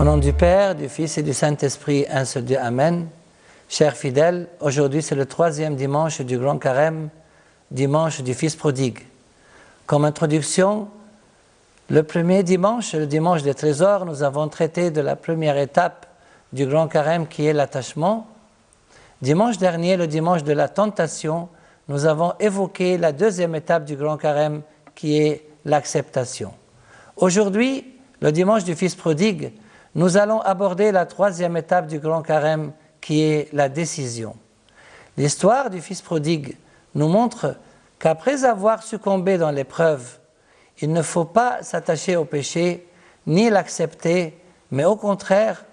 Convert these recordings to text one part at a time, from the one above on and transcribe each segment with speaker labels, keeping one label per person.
Speaker 1: Au nom du Père, du Fils et du Saint-Esprit, un seul Dieu, Amen. Chers fidèles, aujourd'hui c'est le 3e dimanche du Grand Carême, dimanche du Fils prodigue. Comme introduction, le premier dimanche, le dimanche des trésors, nous avons traité de la première étape du Grand Carême qui est l'attachement. Dimanche dernier, le dimanche de la tentation, nous avons évoqué la deuxième étape du Grand Carême qui est l'acceptation. Aujourd'hui, le dimanche du Fils prodigue, nous allons aborder la troisième étape du Grand Carême qui est la décision. L'histoire du Fils prodigue nous montre qu'après avoir succombé dans l'épreuve, il ne faut pas s'attacher au péché ni l'accepter, mais au contraire,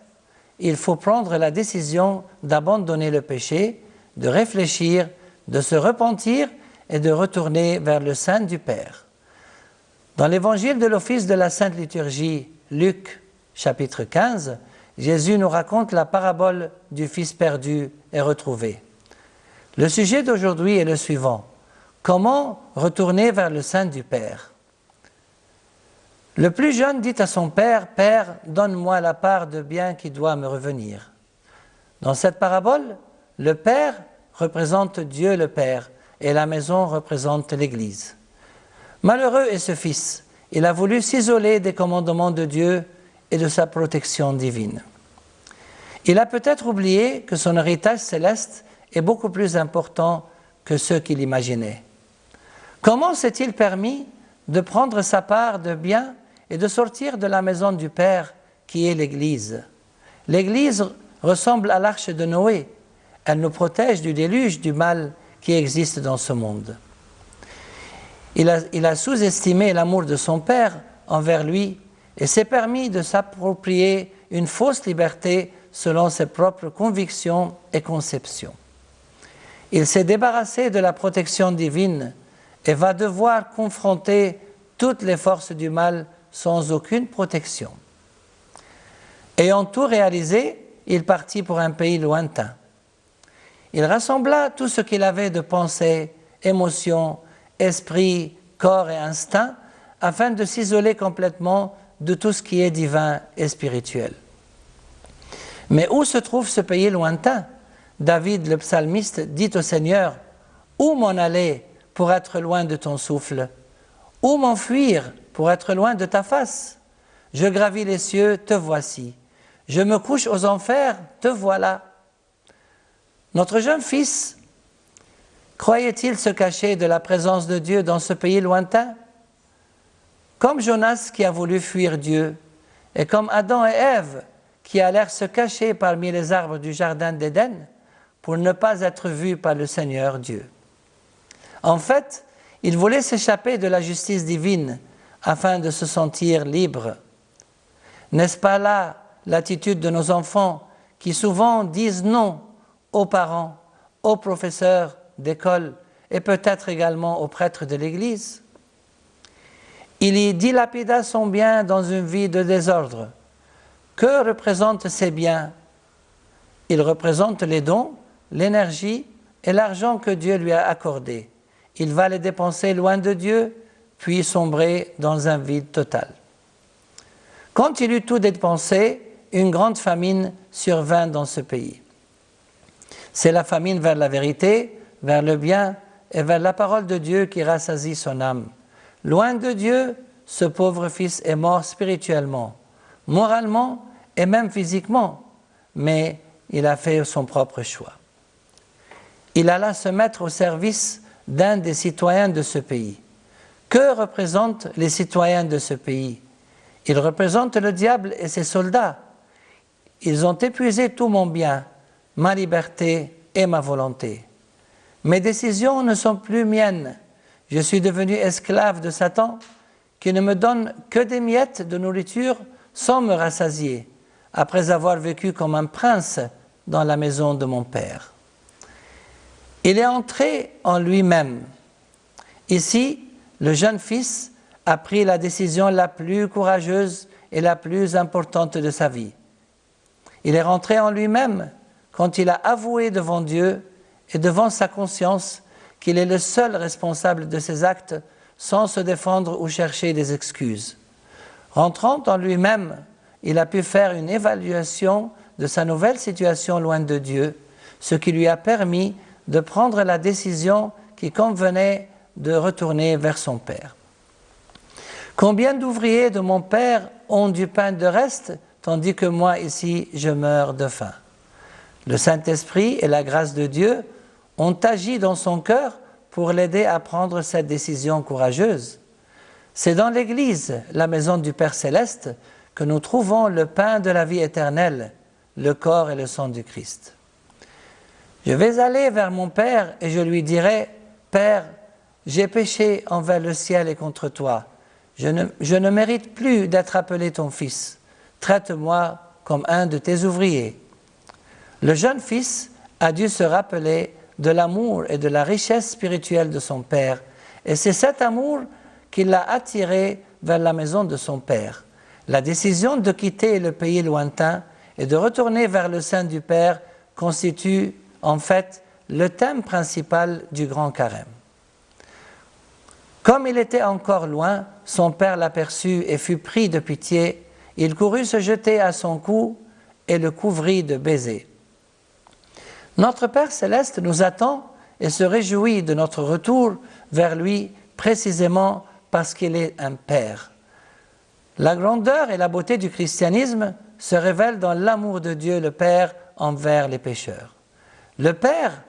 Speaker 1: il faut prendre la décision d'abandonner le péché, de réfléchir, de se repentir et de retourner vers le sein du Père. Dans l'évangile de l'office de la Sainte Liturgie, Luc, chapitre 15, Jésus nous raconte la parabole du Fils perdu et retrouvé. Le sujet d'aujourd'hui est le suivant. Comment retourner vers le sein du Père? Le plus jeune dit à son père, « Père, donne-moi la part de bien qui doit me revenir. » Dans cette parabole, le Père représente Dieu le Père et la maison représente l'Église. Malheureux est ce fils, il a voulu s'isoler des commandements de Dieu et de sa protection divine. Il a peut-être oublié que son héritage céleste est beaucoup plus important que ce qu'il imaginait. Comment s'est-il permis de prendre sa part de bien et de sortir de la maison du Père qui est l'Église? L'Église ressemble à l'arche de Noé. Elle nous protège du déluge du mal qui existe dans ce monde. Il a sous-estimé l'amour de son Père envers lui et s'est permis de s'approprier une fausse liberté selon ses propres convictions et conceptions. Il s'est débarrassé de la protection divine et va devoir confronter toutes les forces du mal sans aucune protection. Ayant tout réalisé, il partit pour un pays lointain. Il rassembla tout ce qu'il avait de pensées, émotions, esprit, corps et instinct afin de s'isoler complètement de tout ce qui est divin et spirituel. Mais où se trouve ce pays lointain? David le psalmiste dit au Seigneur, « Où m'en aller pour être loin de ton souffle? Où m'enfuir pour être loin de ta face? Je gravis les cieux, te voici. Je me couche aux enfers, te voilà. » Notre jeune fils, croyait-il se cacher de la présence de Dieu dans ce pays lointain? Comme Jonas qui a voulu fuir Dieu, et comme Adam et Ève qui allèrent se cacher parmi les arbres du jardin d'Éden pour ne pas être vus par le Seigneur Dieu. En fait, ils voulaient s'échapper de la justice divine afin de se sentir libres. N'est-ce pas là l'attitude de nos enfants qui souvent disent non aux parents, aux professeurs d'école et peut-être également aux prêtres de l'Église? Il y dilapida son bien dans une vie de désordre. Que représentent ces biens? Ils représentent les dons, l'énergie et l'argent que Dieu lui a accordés. Il va les dépenser loin de Dieu, puis sombrer dans un vide total. Quand il eut tout dépensé, une grande famine survint dans ce pays. C'est la famine vers la vérité, vers le bien et vers la parole de Dieu qui rassasie son âme. Loin de Dieu, ce pauvre fils est mort spirituellement, moralement et même physiquement, mais il a fait son propre choix. Il alla se mettre au service d'un des citoyens de ce pays. Que représentent les citoyens de ce pays? Ils représentent le diable et ses soldats. Ils ont épuisé tout mon bien, ma liberté et ma volonté. Mes décisions ne sont plus miennes. Je suis devenu esclave de Satan qui ne me donne que des miettes de nourriture sans me rassasier, après avoir vécu comme un prince dans la maison de mon Père. Il est entré en lui-même. Ici, le jeune fils a pris la décision la plus courageuse et la plus importante de sa vie. Il est rentré en lui-même quand il a avoué devant Dieu et devant sa conscience qu'il est le seul responsable de ses actes sans se défendre ou chercher des excuses. Rentrant en lui-même, il a pu faire une évaluation de sa nouvelle situation loin de Dieu, ce qui lui a permis de prendre la décision qui convenait de retourner vers son Père. Combien d'ouvriers de mon Père ont du pain de reste, tandis que moi ici je meurs de faim. Le Saint-Esprit et la grâce de Dieu ont agi dans son cœur pour l'aider à prendre cette décision courageuse. C'est dans l'Église, la maison du Père Céleste, que nous trouvons le pain de la vie éternelle, le corps et le sang du Christ. Je vais aller vers mon Père et je lui dirai, « Père, j'ai péché envers le ciel et contre toi. Je ne mérite plus d'être appelé ton fils. Traite-moi comme un de tes ouvriers. » Le jeune fils a dû se rappeler de l'amour et de la richesse spirituelle de son père, et c'est cet amour qui l'a attiré vers la maison de son père. La décision de quitter le pays lointain et de retourner vers le sein du Père constitue en fait le thème principal du Grand Carême. Comme il était encore loin, son père l'aperçut et fut pris de pitié. Il courut se jeter à son cou et le couvrit de baisers. Notre Père Céleste nous attend et se réjouit de notre retour vers lui précisément parce qu'il est un Père. La grandeur et la beauté du christianisme se révèlent dans l'amour de Dieu le Père envers les pécheurs. Le Père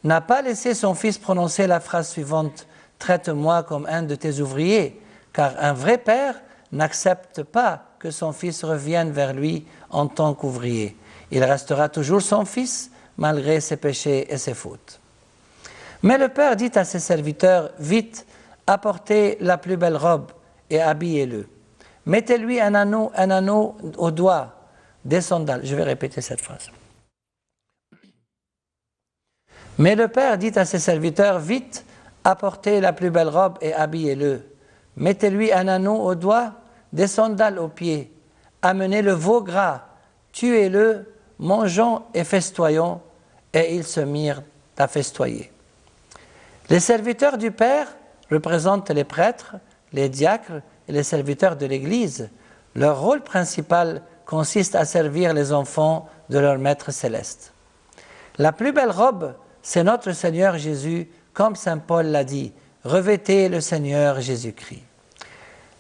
Speaker 1: n'a pas laissé son Fils prononcer la phrase suivante « Traite-moi comme un de tes ouvriers », car un vrai Père n'accepte pas que son Fils revienne vers lui en tant qu'ouvrier. Il restera toujours son Fils, malgré ses péchés et ses fautes. Mais le Père dit à ses serviteurs, « Vite, apportez la plus belle robe et habillez-le. Mettez-lui un anneau au doigt, des sandales. » Je vais répéter cette phrase. Mais le Père dit à ses serviteurs, « Vite, apportez la plus belle robe et habillez-le. Mettez-lui un anneau au doigt, des sandales aux pieds. Amenez le veau gras, tuez-le, mangeons et festoyons. » Et ils se mirent à festoyer. Les serviteurs du Père représentent les prêtres, les diacres et les serviteurs de l'Église. Leur rôle principal consiste à servir les enfants de leur Maître céleste. La plus belle robe, c'est notre Seigneur Jésus, comme saint Paul l'a dit, « Revêtez le Seigneur Jésus-Christ ».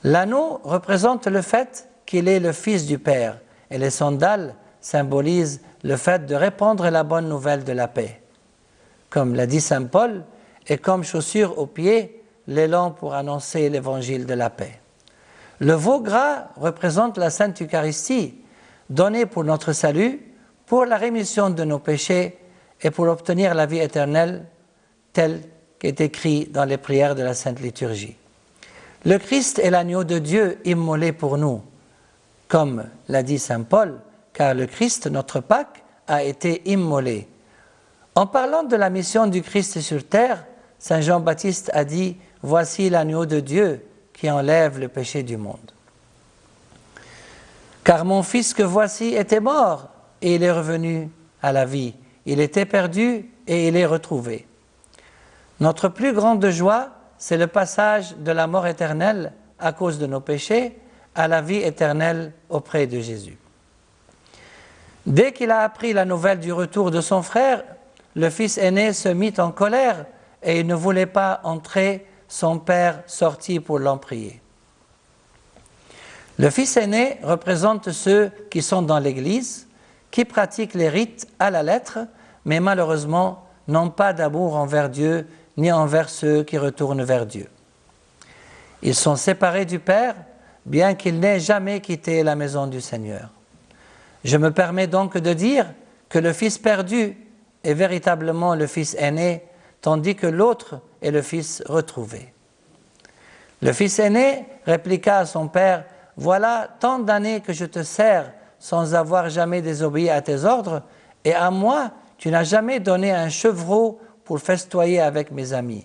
Speaker 1: L'anneau représente le fait qu'il est le Fils du Père, et les sandales symbolisent le fait de répandre la bonne nouvelle de la paix. Comme l'a dit saint Paul, et comme chaussure aux pieds, l'élan pour annoncer l'évangile de la paix. Le veau gras représente la Sainte Eucharistie, donnée pour notre salut, pour la rémission de nos péchés et pour obtenir la vie éternelle, telle qu'est écrit dans les prières de la Sainte Liturgie. Le Christ est l'agneau de Dieu immolé pour nous, comme l'a dit saint Paul, car le Christ, notre Pâque, a été immolé. En parlant de la mission du Christ sur terre, saint Jean-Baptiste a dit « Voici l'agneau de Dieu qui enlève le péché du monde. » Car mon fils que voici était mort et il est revenu à la vie. Il était perdu et il est retrouvé. Notre plus grande joie, c'est le passage de la mort éternelle à cause de nos péchés à la vie éternelle auprès de Jésus. Dès qu'il a appris la nouvelle du retour de son frère, le fils aîné se mit en colère et il ne voulait pas entrer, son père sortit pour l'en prier. Le fils aîné représente ceux qui sont dans l'Église, qui pratiquent les rites à la lettre, mais malheureusement n'ont pas d'amour envers Dieu ni envers ceux qui retournent vers Dieu. Ils sont séparés du Père, bien qu'ils n'aient jamais quitté la maison du Seigneur. Je me permets donc de dire que le fils perdu est véritablement le fils aîné, tandis que l'autre est le fils retrouvé. Le fils aîné répliqua à son père, « Voilà tant d'années que je te sers sans avoir jamais désobéi à tes ordres, et à moi, tu n'as jamais donné un chevreau pour festoyer avec mes amis.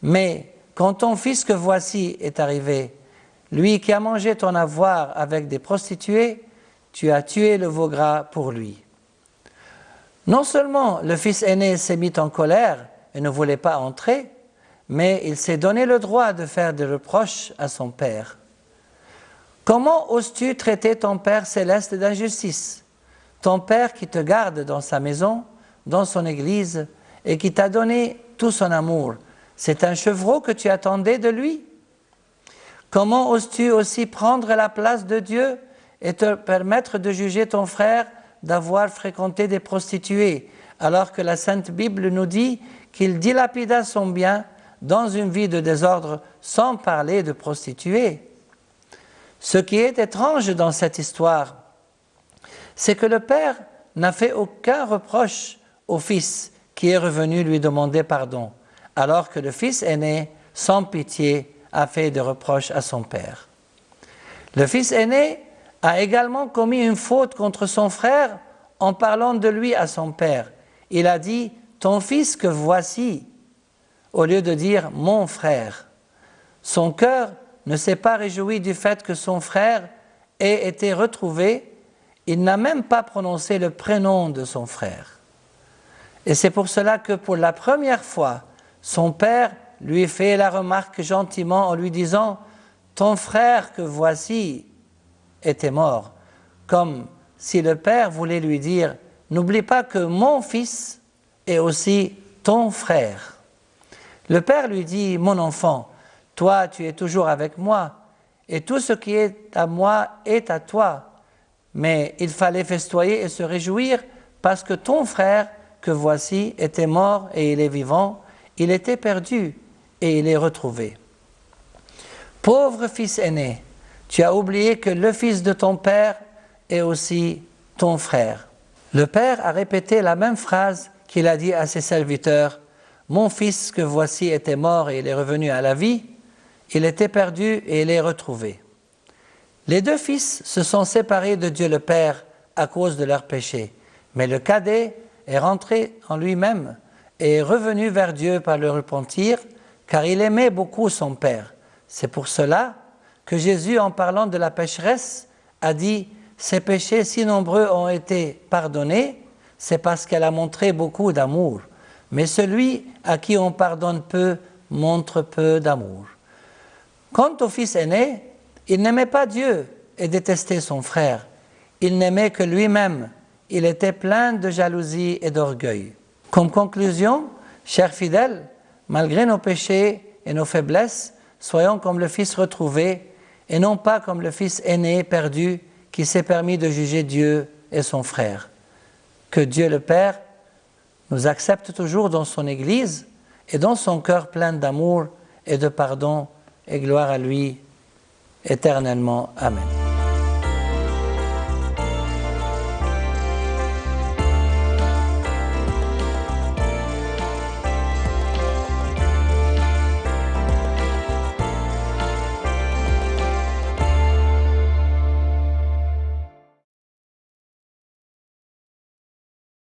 Speaker 1: Mais quand ton fils que voici est arrivé, lui qui a mangé ton avoir avec des prostituées, tu as tué le veau gras pour lui. » Non seulement le fils aîné s'est mis en colère et ne voulait pas entrer, mais il s'est donné le droit de faire des reproches à son père. Comment oses-tu traiter ton Père céleste d'injustice? Ton Père qui te garde dans sa maison, dans son église, et qui t'a donné tout son amour. C'est un chevreau que tu attendais de lui? Comment oses-tu aussi prendre la place de Dieu et te permettre de juger ton frère d'avoir fréquenté des prostituées, alors que la Sainte Bible nous dit qu'il dilapida son bien dans une vie de désordre, sans parler de prostituées? Ce qui est étrange dans cette histoire, c'est que le Père n'a fait aucun reproche au Fils qui est revenu lui demander pardon, alors que le Fils aîné, sans pitié, a fait des reproches à son Père. Le Fils aîné a également commis une faute contre son frère en parlant de lui à son Père. Il a dit « ton fils que voici » au lieu de dire « mon frère ». Son cœur ne s'est pas réjoui du fait que son frère ait été retrouvé. Il n'a même pas prononcé le prénom de son frère. Et c'est pour cela que pour la première fois, son père lui fait la remarque gentiment en lui disant « ton frère que voici était mort », comme si le père voulait lui dire « n'oublie pas que mon fils est aussi ton frère ». Le père lui dit « mon enfant, toi tu es toujours avec moi, et tout ce qui est à moi est à toi. Mais il fallait festoyer et se réjouir parce que ton frère que voici était mort et il est vivant, il était perdu et il est retrouvé. Pauvre fils aîné, tu as oublié que le fils de ton père est aussi ton frère. » Le père a répété la même phrase qu'il a dit à ses serviteurs. « Mon fils que voici était mort et il est revenu à la vie, il était perdu et il est retrouvé. » Les deux fils se sont séparés de Dieu le Père à cause de leur péché, mais le cadet est rentré en lui-même et est revenu vers Dieu par le repentir, car il aimait beaucoup son Père. C'est pour cela que Jésus, en parlant de la pécheresse, a dit « Ses péchés si nombreux ont été pardonnés, c'est parce qu'elle a montré beaucoup d'amour. Mais celui à qui on pardonne peu, montre peu d'amour. » Quant au fils aîné, il n'aimait pas Dieu et détestait son frère. Il n'aimait que lui-même. Il était plein de jalousie et d'orgueil. Comme conclusion, chers fidèles, malgré nos péchés et nos faiblesses, soyons comme le fils retrouvé et non pas comme le fils aîné perdu qui s'est permis de juger Dieu et son frère. Que Dieu le Père nous accepte toujours dans son Église et dans son cœur plein d'amour et de pardon, et gloire à lui éternellement. Amen.